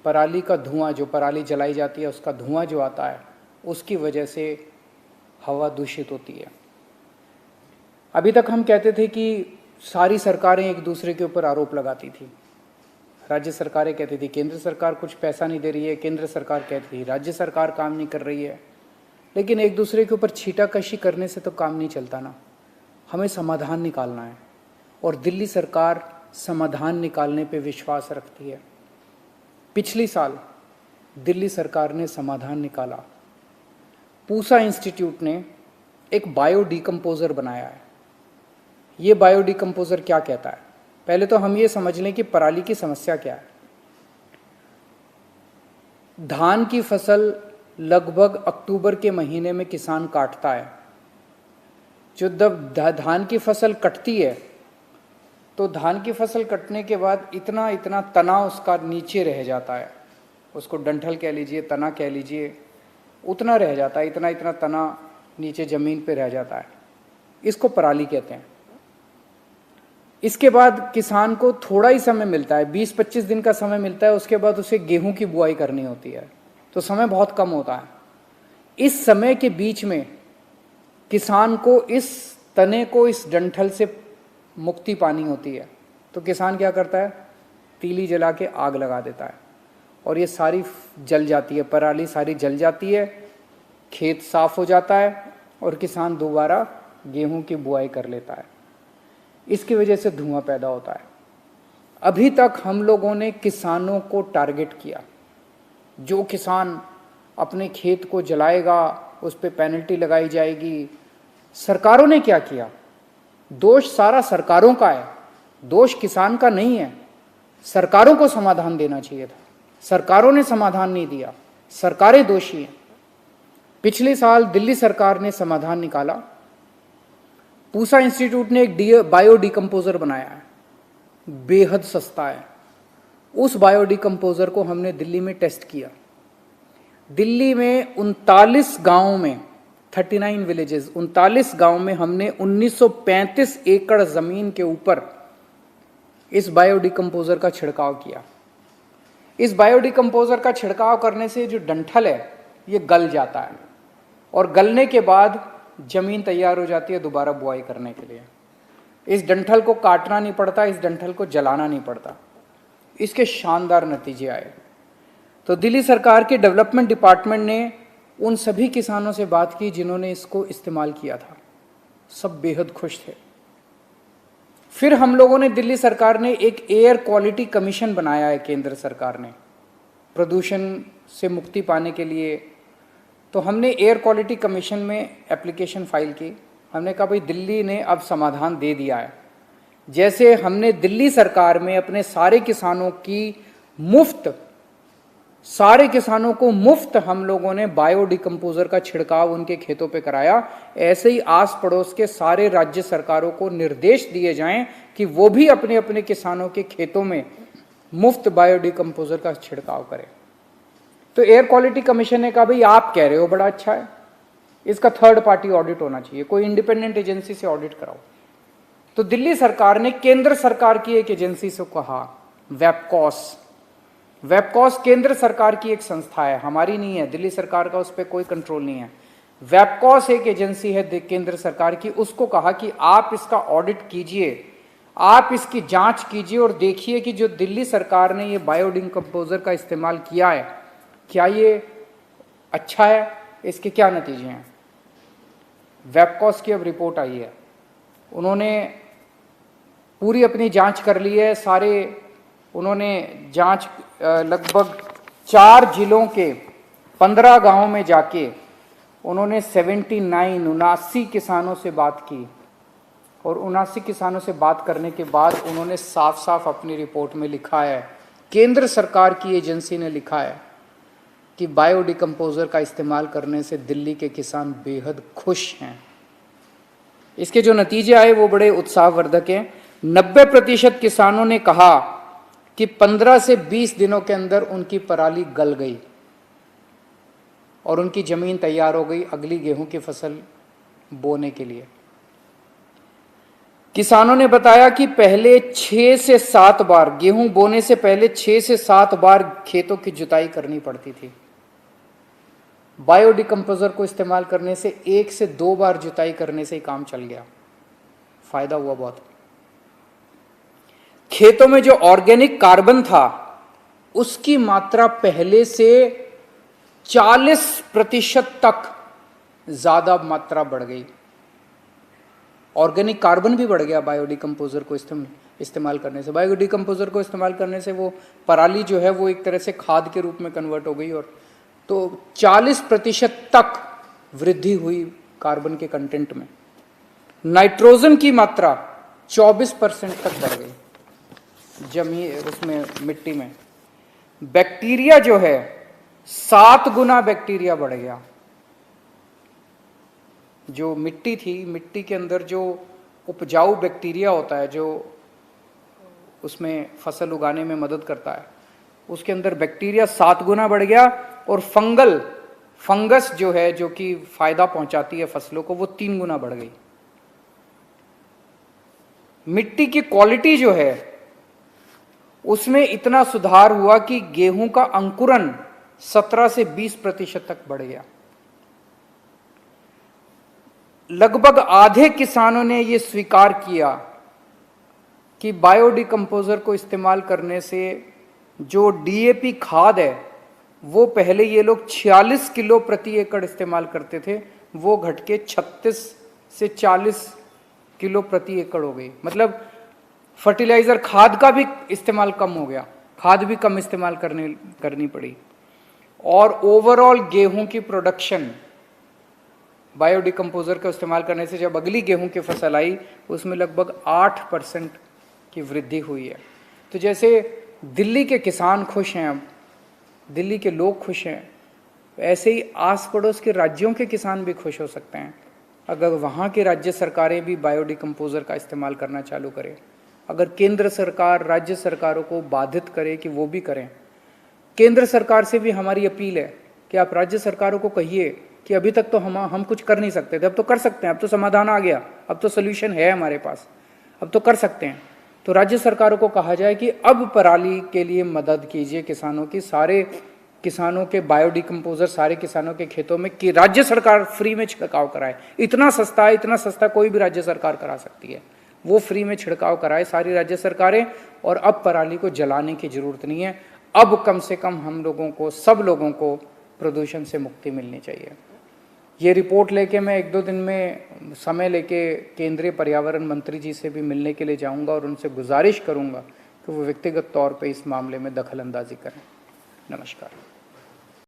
पराली का धुआं, जो पराली जलाई जाती है उसका धुआं जो आता है, उसकी वजह से हवा दूषित होती है। अभी तक हम कहते थे कि सारी सरकारें एक दूसरे के ऊपर आरोप लगाती थी। राज्य सरकारें कहती थी केंद्र सरकार कुछ पैसा नहीं दे रही है, केंद्र सरकार कहती थी राज्य सरकार काम नहीं कर रही है। लेकिन एक दूसरे के ऊपर छीटाकशी करने से तो काम नहीं चलता ना, हमें समाधान निकालना है। और दिल्ली सरकार समाधान निकालने पे विश्वास रखती है। पिछली साल दिल्ली सरकार ने समाधान निकाला। पूसा इंस्टीट्यूट ने एक बायो डिकम्पोजर बनाया है। ये बायो डिकम्पोजर क्या कहता है? पहले तो हम ये समझ लें कि पराली की समस्या क्या है। धान की फसल लगभग अक्टूबर के महीने में किसान काटता है। जो जब धान की फसल कटती है तो धान की फसल कटने के बाद इतना इतना तना उसका नीचे रह जाता है, उसको डंठल कह लीजिए, तना कह लीजिए, उतना रह जाता है, इतना इतना तना नीचे ज़मीन पे रह जाता है। इसको पराली कहते हैं। इसके बाद किसान को थोड़ा ही समय मिलता है, 20-25 दिन का समय मिलता है। उसके बाद उसे गेहूं की बुआई करनी होती है, तो समय बहुत कम होता है। इस समय के बीच में किसान को इस तने को, इस डंठल से मुक्ति पानी होती है। तो किसान क्या करता है? तीली जला के आग लगा देता है और ये सारी जल जाती है, पराली सारी जल जाती है, खेत साफ हो जाता है और किसान दोबारा गेहूं की बुआई कर लेता है। इसकी वजह से धुआं पैदा होता है। अभी तक हम लोगों ने किसानों को टारगेट किया। जो किसान अपने खेत को जलाएगा उस पर पेनल्टी लगाई जाएगी। सरकारों ने क्या किया? दोष सारा सरकारों का है, दोष किसान का नहीं है। सरकारों को समाधान देना चाहिए था, सरकारों ने समाधान नहीं दिया, सरकारें दोषी हैं। पिछले साल दिल्ली सरकार ने समाधान निकाला। पूसा इंस्टीट्यूट ने एक बायो डिकम्पोजर बनाया है, बेहद सस्ता है। उस बायो डिकम्पोजर को हमने दिल्ली में टेस्ट किया। दिल्ली में 39 गांवों में, 39 विलेजेस, 39 गांव में हमने 1935 एकड़ जमीन के ऊपर इस बायो डिकम्पोजर का छिड़काव किया। इस बायो डिकम्पोजर का छिड़काव करने से जो डंठल है ये गल जाता है और गलने के बाद जमीन तैयार हो जाती है दोबारा बुआई करने के लिए। इस डंठल को काटना नहीं पड़ता, इस डंठल को जलाना नहीं पड़ता। इसके शानदार नतीजे आए। तो दिल्ली सरकार के डेवलपमेंट डिपार्टमेंट ने उन सभी किसानों से बात की जिन्होंने इसको इस्तेमाल किया था। सब बेहद खुश थे। फिर हम लोगों ने, दिल्ली सरकार ने एक एयर क्वालिटी कमीशन बनाया है केंद्र सरकार ने, प्रदूषण से मुक्ति पाने के लिए। तो हमने एयर क्वालिटी कमीशन में एप्लीकेशन फाइल की। हमने कहा भाई दिल्ली ने अब समाधान दे दिया है। जैसे हमने दिल्ली सरकार में अपने सारे किसानों को मुफ्त हम लोगों ने बायो डिकम्पोजर का छिड़काव उनके खेतों पे कराया, ऐसे ही आस पड़ोस के सारे राज्य सरकारों को निर्देश दिए जाएं कि वो भी अपने अपने किसानों के खेतों में मुफ्त बायो डिकम्पोजर का छिड़काव करें। तो एयर क्वालिटी कमीशन ने कहा भाई आप कह रहे हो बड़ा अच्छा है, इसका थर्ड पार्टी ऑडिट होना चाहिए, कोई इंडिपेंडेंट एजेंसी से ऑडिट कराओ। तो दिल्ली सरकार ने केंद्र सरकार की एक एजेंसी से कहा, वेबकॉस केंद्र सरकार की एक संस्था है, हमारी नहीं है, दिल्ली सरकार का उस पर कोई कंट्रोल नहीं है। वेबकॉस एक एजेंसी है केंद्र सरकार की, उसको कहा कि आप इसका ऑडिट कीजिए, आप इसकी जांच कीजिए और देखिए कि जो दिल्ली सरकार ने ये बायो डिकम्पोजर का इस्तेमाल किया है क्या ये अच्छा है, इसके क्या नतीजे हैं। वेबकॉस की अब रिपोर्ट आई है, उन्होंने पूरी अपनी जांच कर ली है। उन्होंने जांच लगभग 4 जिलों के 15 गांवों में जाके उन्होंने 79 किसानों से बात की और 79 किसानों से बात करने के बाद उन्होंने साफ साफ अपनी रिपोर्ट में लिखा है, केंद्र सरकार की एजेंसी ने लिखा है कि बायो डिकम्पोजर का इस्तेमाल करने से दिल्ली के किसान बेहद खुश हैं। इसके जो नतीजे आए वो बड़े उत्साहवर्धक हैं। 90% किसानों ने कहा कि 15 से 20 दिनों के अंदर उनकी पराली गल गई और उनकी जमीन तैयार हो गई अगली गेहूं की फसल बोने के लिए। किसानों ने बताया कि पहले 6 से 7 बार, गेहूं बोने से पहले 6 से 7 बार खेतों की जुताई करनी पड़ती थी। बायोडिकम्पोजर को इस्तेमाल करने से 1 से 2 बार जुताई करने से ही काम चल गया, फायदा हुआ बहुत। खेतों में जो ऑर्गेनिक कार्बन था उसकी मात्रा पहले से 40% तक ज्यादा मात्रा बढ़ गई। ऑर्गेनिक कार्बन भी बढ़ गया बायोडिकम्पोजर को इस्तेमाल करने से। बायोडिकम्पोजर को इस्तेमाल करने से वो पराली जो है वो एक तरह से खाद के रूप में कन्वर्ट हो गई, और तो 40% तक वृद्धि हुई कार्बन के कंटेंट में। नाइट्रोजन की मात्रा 24% तक बढ़ गई जमीन, उसमें मिट्टी में। बैक्टीरिया जो है 7 गुना बैक्टीरिया बढ़ गया। जो मिट्टी थी, मिट्टी के अंदर जो उपजाऊ बैक्टीरिया होता है जो उसमें फसल उगाने में मदद करता है, उसके अंदर बैक्टीरिया 7 गुना बढ़ गया। और फंगस जो है, जो कि फायदा पहुंचाती है फसलों को, वो 3 गुना बढ़ गई। मिट्टी की क्वालिटी जो है उसमें इतना सुधार हुआ कि गेहूं का अंकुरन 17 से 20% तक बढ़ गया। लगभग आधे किसानों ने यह स्वीकार किया कि बायोडिकम्पोजर को इस्तेमाल करने से जो डीएपी खाद है वो पहले ये लोग 46 किलो प्रति एकड़ इस्तेमाल करते थे, वो घट के 36 से 40 किलो प्रति एकड़ हो गई। मतलब फर्टिलाइजर खाद का भी इस्तेमाल कम हो गया, खाद भी कम इस्तेमाल करनी पड़ी। और ओवरऑल गेहूं की प्रोडक्शन बायोडिकम्पोजर का इस्तेमाल करने से जब अगली गेहूं की फसल आई उसमें लगभग 8% की वृद्धि हुई है। तो जैसे दिल्ली के किसान खुश हैं, अब दिल्ली के लोग खुश हैं, ऐसे ही आस पड़ोस के राज्यों के किसान भी खुश हो सकते हैं अगर वहाँ की राज्य सरकारें भी बायोडिकम्पोजर का इस्तेमाल करना चालू करें। अगर केंद्र सरकार राज्य सरकारों को बाधित करे कि वो भी करें। केंद्र सरकार से भी हमारी अपील है कि आप राज्य सरकारों को कहिए कि अभी तक तो हम कुछ कर नहीं सकते थे, अब तो कर सकते हैं, अब तो समाधान आ गया, अब तो सोल्यूशन है हमारे पास, अब तो कर सकते हैं। तो राज्य सरकारों को कहा जाए कि अब पराली के लिए मदद कीजिए किसानों की, सारे किसानों के बायोडिकम्पोजर सारे किसानों के खेतों में कि राज्य सरकार फ्री में छिड़काव कराए। इतना सस्ता कोई भी राज्य सरकार करा सकती है, वो फ्री में छिड़काव कराए सारी राज्य सरकारें। और अब पराली को जलाने की जरूरत नहीं है, अब कम से कम हम लोगों को, सब लोगों को प्रदूषण से मुक्ति मिलनी चाहिए। ये रिपोर्ट लेके मैं 1-2 दिन में समय लेके केंद्रीय पर्यावरण मंत्री जी से भी मिलने के लिए जाऊंगा और उनसे गुजारिश करूंगा कि वो व्यक्तिगत तौर पे इस मामले में दखल अंदाजी करें। नमस्कार।